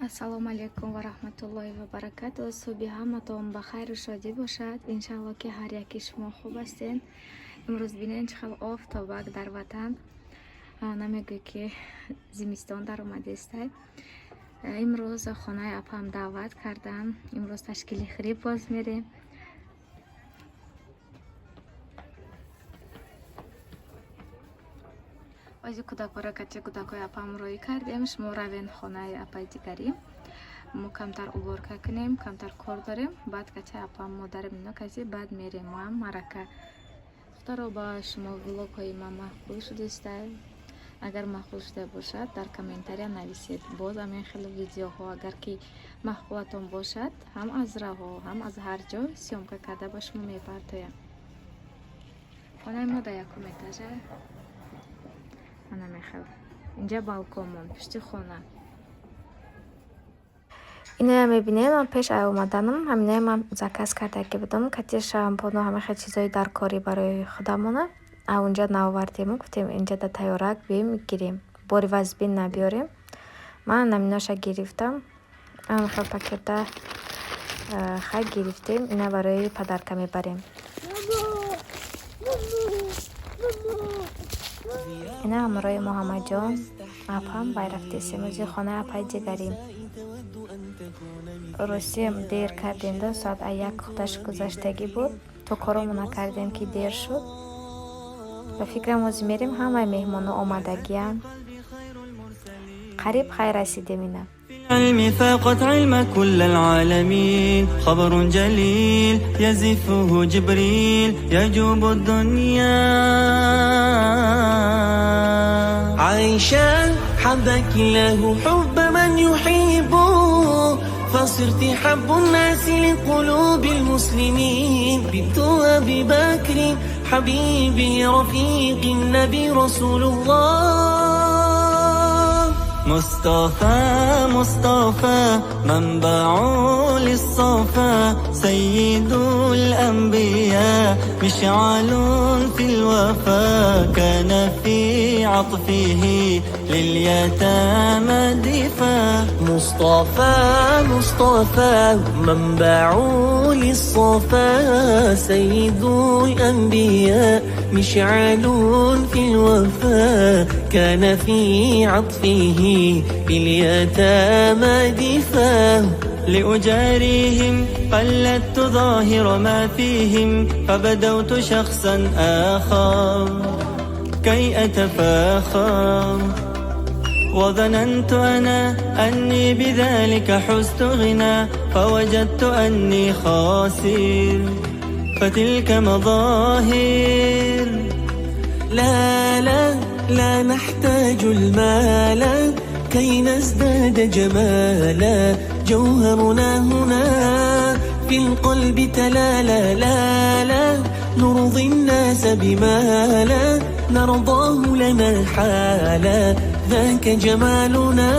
ассалому алайкум ва раҳматуллоҳи ва баракату. Субҳи ҳаматон ба хайру шодӣ бошад. Иншалло ки ҳар яки шумо хуб ҳастен. имрӯз бинен чӣ хел офтобак дар ватан. Намегӯй ки зимистон дар омадестай. имрӯз хонаи апам даъват кардам. имрӯз ташкили хириб боз мерем. баъзи кӯдакора кача кӯдакои апам рӯй кардем. Шумо равен хонаи апаи дигарӣ. мо камтар уборка кунем, камтар кор дорем. баъд кача апам модарим ино каси баъд мерем мам марака. духтаро ба шумо влогҳои ман махбул шудестай. агар махбул шуда бошад дар комментария нависед. боз амин хеле видеоҳо агар ки махбулатон бошад ҳам аз раҳо ҳам аз ҳар ҷо сёмка карда ба шумо мепартоям. хонаи мо дар якум этажа. اینجا балконмон пишти хона. اینها میبینید من پیش اومدنم همینه من заказ کرده که بدم کتی شامپو و همه چیزای در کاری برای خودمونه. اونجا نآوردیم گفتیم اینجا در تیارک بیایم میگیریم. باری وزبین نبیاریم. من نمیناشا گرفتم. اون خیلی پاکت خیلی گرفتیم. اینا برای پدرکه میبریم. اینا همراه محمد جان اپام байрафти семози خانه اپای دیگریم. روسیم دیر کردیم دو ساعت یک خودش گذشتگی بود. تو کارمو نکردیم که دیر شد. و فکرم از میریم همه مهمانو آمدگیان. قریب خیر رسیدیم اینا. علمي فاقت علم كل العالمين خبر جليل يزفه جبريل يجوب الدنيا عائشة حبك له حب من يحبه فصرت حب الناس لقلوب المسلمين بنت أبي بكر حبيبي رفيق النبي رسول الله مصطفى مصطفى منبع للصفا سيد الأنبياء مشعل في الوفا كان في عطفه لليتامى دفا مصطفى مصطفى منبع للصفا سيد الأنبياء مشعل في الوفا كان في عطفه باليتامى دفا لأجاريهم قلدت ظاهر ما فيهم فبدوت شخصا آخر كي أتفاخر وظننت أنا أني بذلك حزت غنى فوجدت أني خاسر فتلك مظاهر لا لا لا نحتاج المال كي نزداد جمالا جوهرنا هنا في القلب تلالا لا لا نرضي الناس بما لا نرضاه لنا حالا ذاك جمالنا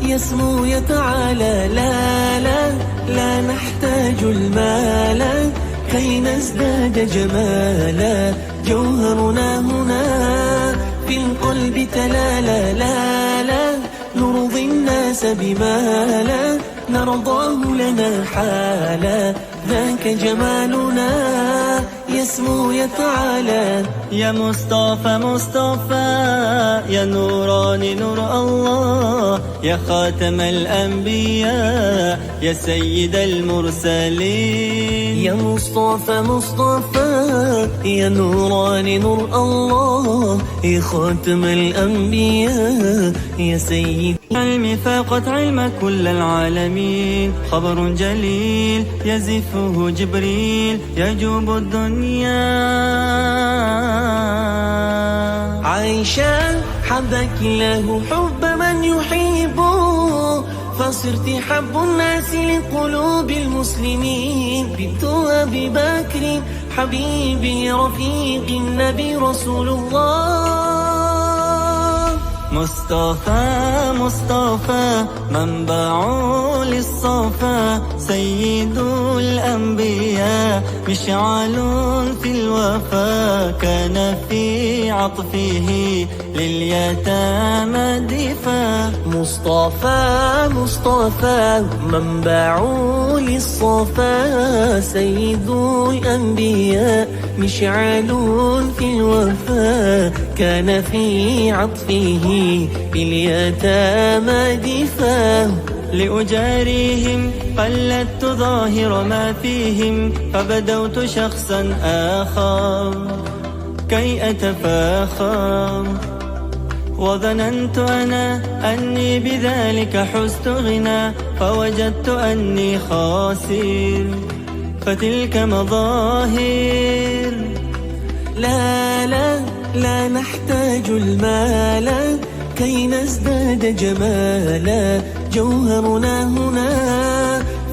يسمو يتعالى لا لا لا نحتاج المال كي نزداد جمالا جوهرنا هنا في القلب تلالا لا لا نرضي الناس بما لا نرضاه لنا حالا ذاك جمالنا يسمو يتعالى يا مصطفى مصطفى يا نوران نور الله يا خاتم الأنبياء يا سيد المرسلين يا مصطفى مصطفى يا نوران نور الله يا خاتم الأنبياء يا سيد علمي فاقت علم كل العالمين خبر جليل يزفه جبريل يجوب الدنيا عائشة حبك له حب من يحبه فصرت حب الناس لقلوب المسلمين بنت أبي بكر حبيبي رفيق النبي رسول الله مصطفى مصطفى منبع للصفا، سيد الأنبياء مشعل في الوفا، كان في عطفه لليتامى دفا. مصطفى مصطفى منبع للصفا، سيد الأنبياء مشعل في الوفا، كان في عطفه باليتامى دفا. لأجاريهم قلدت ظاهر ما فيهم، فبدوت شخصا آخر كي أتفاخر، وظننت أنا أني بذلك حزت غنى، فوجدت أني خاسر، فتلك مظاهر. لا لا لا نحتاج المال كي نزداد جمالا، جوهرنا هنا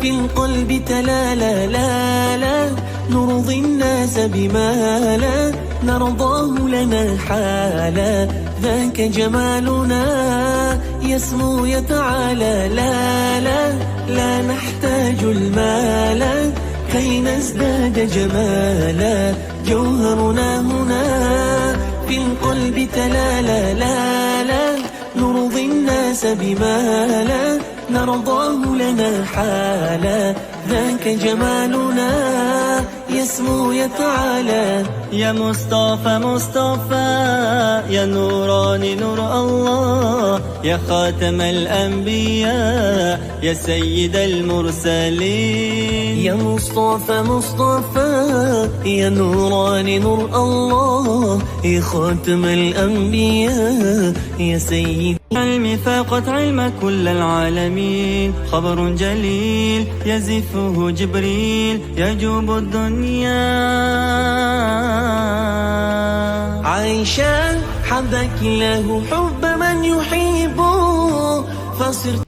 في القلب تلالا. لا لا نرضي الناس بما لا نرضاه لنا حالا، ذاك جمالنا يسمو يتعالى. لا لا لا نحتاج المال كي نزداد جمالا، جوهرنا هنا في القلب تلالا. لا لا نرضي الناس بما لا نرضاه لنا حالا، ذاك جمالنا يسمو يتعالى. يا مصطفى مصطفى يا نوراني نور الله، يا خاتم الأنبياء يا سيد المرسلين. يا مصطفى مصطفى يا نوراني نور الله، يا خاتم الأنبياء يا سيد. علمي فاقت علم كل العالمين، خبر جليل يزفه جبريل يجوب الدنيا. عائشة حبك له حب من يحبه، فصرت